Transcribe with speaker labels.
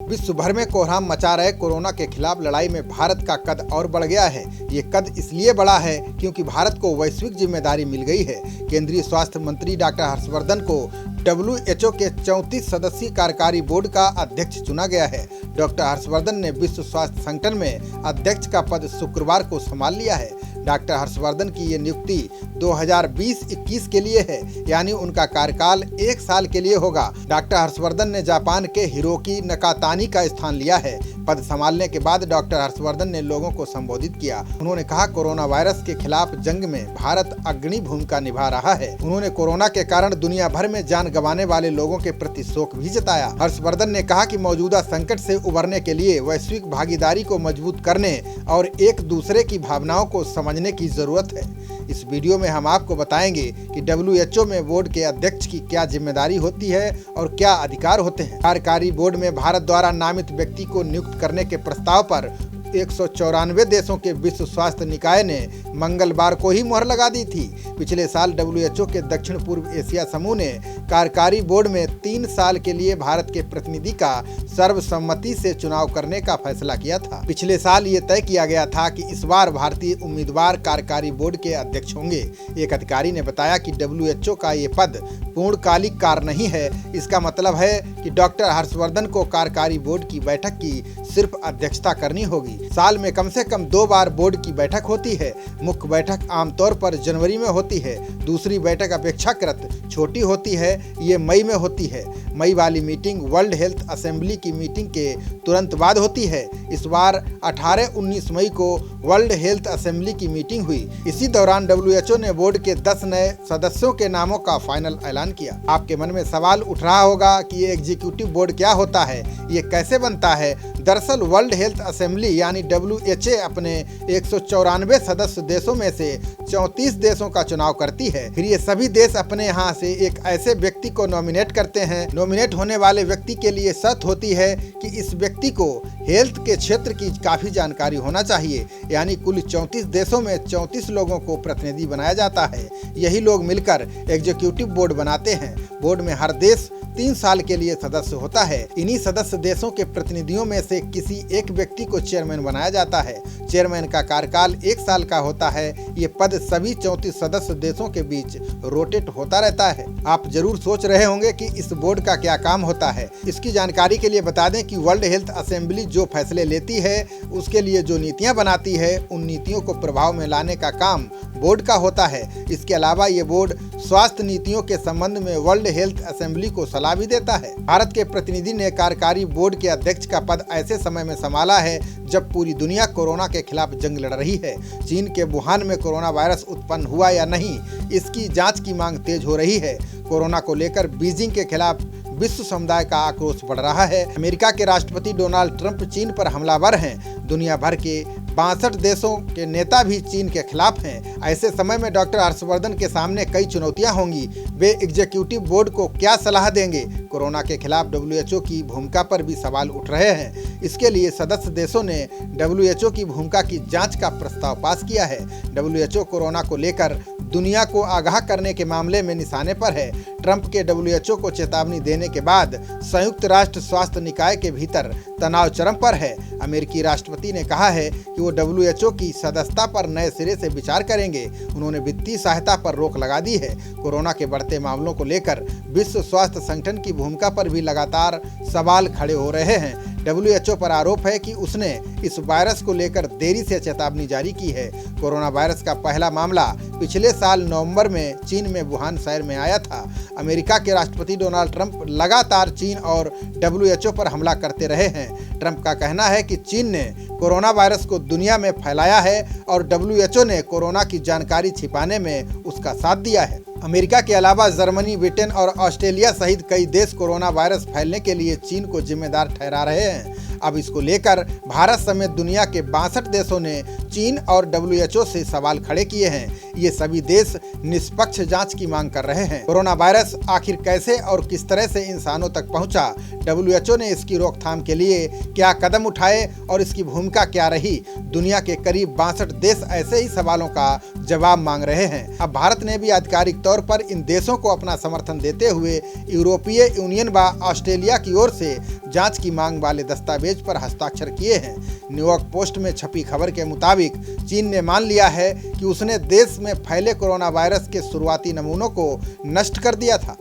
Speaker 1: विश्व भर में कोहराम मचा रहे कोरोना के खिलाफ लड़ाई में भारत का कद और बढ़ गया है। ये कद इसलिए बढ़ा है क्योंकि भारत को वैश्विक जिम्मेदारी मिल गई है। केंद्रीय स्वास्थ्य मंत्री डॉक्टर हर्षवर्धन को WHO के 34 सदस्यीय कार्यकारी बोर्ड का अध्यक्ष चुना गया है। डॉक्टर हर्षवर्धन ने विश्व स्वास्थ्य संगठन में अध्यक्ष का पद शुक्रवार को संभाल लिया है। डॉक्टर हर्षवर्धन की ये नियुक्ति 2020-21 के लिए है, यानी उनका कार्यकाल 1 साल के लिए होगा। डॉक्टर हर्षवर्धन ने जापान के हिरोकी नकातानी का स्थान लिया है। पद संभालने के बाद डॉक्टर हर्षवर्धन ने लोगों को संबोधित किया। उन्होंने कहा, कोरोना वायरस के खिलाफ जंग में भारत अग्रणी भूमिका निभा रहा है। उन्होंने कोरोना के कारण दुनिया भर में जान गंवाने वाले लोगों के प्रति शोक भी जताया। हर्षवर्धन ने कहा कि मौजूदा संकट से उबरने के लिए वैश्विक भागीदारी को मजबूत करने और एक दूसरे की भावनाओं को समझने की जरूरत है। इस वीडियो में हम आपको बताएंगे कि WHO में बोर्ड के अध्यक्ष की क्या जिम्मेदारी होती है और क्या अधिकार होते हैं। कार्यकारी बोर्ड में भारत द्वारा नामित व्यक्ति को नियुक्त करने के प्रस्ताव पर 194 देशों के विश्व स्वास्थ्य निकाय ने मंगलवार को ही मुहर लगा दी थी। पिछले साल WHO के दक्षिण पूर्व एशिया समूह ने कार्यकारी बोर्ड में 3 साल के लिए भारत के प्रतिनिधि का सर्वसम्मति से चुनाव करने का फैसला किया था। पिछले साल ये तय किया गया था कि इस बार भारतीय उम्मीदवार कार्यकारी बोर्ड के अध्यक्ष होंगे। एक अधिकारी ने बताया कि WHO का ये पद पूर्णकालिक कार्य नहीं है। इसका मतलब है कि डॉक्टर हर्षवर्धन को कार्यकारी बोर्ड की बैठक की सिर्फ अध्यक्षता करनी होगी। साल में कम से कम 2 बार बोर्ड की बैठक होती है। मुख्य बैठक आमतौर पर जनवरी में होती है। दूसरी बैठक अपेक्षाकृत छोटी होती है, ये मई में होती है। मई वाली मीटिंग वर्ल्ड हेल्थ असेंबली की मीटिंग के तुरंत बाद होती है। इस बार 18-19 मई को वर्ल्ड हेल्थ असेंबली की मीटिंग हुई। इसी दौरान WHO ने बोर्ड के 10 नए सदस्यों के नामों का फाइनल ऐलान किया। आपके मन में सवाल उठ रहा होगा कि ये एग्जीक्यूटिव बोर्ड क्या होता है, ये कैसे बनता है। दरअसल वर्ल्ड हेल्थ असेंबली यानी WHO अपने 194 सदस्य देशों में से 34 देशों का चुनाव करती है। फिर ये सभी देश अपने यहाँ से एक ऐसे व्यक्ति को नॉमिनेट करते हैं। नॉमिनेट होने वाले व्यक्ति के लिए शर्त होती है कि इस व्यक्ति को हेल्थ के क्षेत्र की काफी जानकारी होना चाहिए। यानी कुल 34 देशों में 34 लोगों को प्रतिनिधि बनाया जाता है। यही लोग मिलकर एग्जीक्यूटिव बोर्ड बनाते हैं। बोर्ड में हर देश 3 साल के लिए सदस्य होता है। इन्हीं सदस्य देशों के प्रतिनिधियों में से किसी एक व्यक्ति को चेयरमैन बनाया जाता है। चेयरमैन का कार्यकाल 1 साल का होता है। ये पद सभी 34 सदस्य देशों के बीच रोटेट होता रहता है। आप जरूर सोच रहे होंगे कि इस बोर्ड का क्या काम होता है। इसकी जानकारी के लिए बता दें कि वर्ल्ड हेल्थ असेंबली जो फैसले लेती है, उसके लिए जो नीतियां बनाती है, उन नीतियों को प्रभाव में लाने का काम बोर्ड का होता है। इसके अलावा ये बोर्ड स्वास्थ्य नीतियों के संबंध में वर्ल्ड हेल्थ असेंबली को सलाह भी देता है। भारत के प्रतिनिधि ने कार्यकारी बोर्ड के अध्यक्ष का पद ऐसे समय में संभाला है जब पूरी दुनिया कोरोना के खिलाफ जंग लड़ रही है। चीन के वुहान में कोरोना वायरस उत्पन्न हुआ या नहीं, इसकी जांच की मांग तेज हो रही है। कोरोना को लेकर बीजिंग के खिलाफ विश्व समुदाय का आक्रोश बढ़ रहा है। अमेरिका के राष्ट्रपति डोनाल्ड ट्रंप चीन पर हमलावर हैं। दुनिया भर के 62 देशों के नेता भी चीन के खिलाफ हैं। ऐसे समय में डॉक्टर हर्षवर्धन के सामने कई चुनौतियां होंगी। वे एग्जीक्यूटिव बोर्ड को क्या सलाह देंगे। कोरोना के खिलाफ WHO की भूमिका पर भी सवाल उठ रहे हैं। इसके लिए सदस्य देशों ने WHO की भूमिका की जांच का प्रस्ताव पास किया है। WHO कोरोना को लेकर दुनिया को आगाह करने के मामले में निशाने पर है। ट्रंप के WHO को चेतावनी देने के बाद संयुक्त राष्ट्र स्वास्थ्य निकाय के भीतर तनाव चरम पर है। अमेरिकी राष्ट्रपति ने कहा है कि वो WHO की सदस्यता पर नए सिरे से विचार करेंगे। उन्होंने वित्तीय सहायता पर रोक लगा दी है। कोरोना के बढ़ते मामलों को लेकर विश्व स्वास्थ्य संगठन की भूमिका पर भी लगातार सवाल खड़े हो रहे हैं। WHO पर आरोप है कि उसने इस वायरस को लेकर देरी से चेतावनी जारी की है। कोरोना वायरस का पहला मामला पिछले साल नवंबर में चीन में वुहान शहर में आया था। अमेरिका के राष्ट्रपति डोनाल्ड ट्रंप लगातार चीन और WHO पर हमला करते रहे हैं। ट्रंप का कहना है कि चीन ने कोरोना वायरस को दुनिया में फैलाया है और WHO ने कोरोना की जानकारी छिपाने में उसका साथ दिया है। अमेरिका के अलावा जर्मनी, ब्रिटेन और ऑस्ट्रेलिया सहित कई देश कोरोना वायरस फैलने के लिए चीन को जिम्मेदार ठहरा रहे हैं। अब इसको लेकर भारत समेत दुनिया के 62 देशों ने चीन और WHO से सवाल खड़े किए हैं। ये सभी देश निष्पक्ष जांच की मांग कर रहे हैं। कोरोना वायरस आखिर कैसे और किस तरह से इंसानों तक पहुंचा, WHO ने इसकी रोकथाम के लिए क्या कदम उठाए और इसकी भूमिका क्या रही, दुनिया के करीब 62 देश ऐसे ही सवालों का जवाब मांग रहे हैं। अब भारत ने भी आधिकारिक तौर पर इन देशों को अपना समर्थन देते हुए यूरोपीय यूनियन व ऑस्ट्रेलिया की ओर से जांच की मांग वाले दस्तावेज पर हस्ताक्षर किए हैं। न्यूयॉर्क पोस्ट में छपी खबर के मुताबिक चीन ने मान लिया है कि उसने देश में फैले कोरोना वायरस के शुरुआती नमूनों को नष्ट कर दिया था।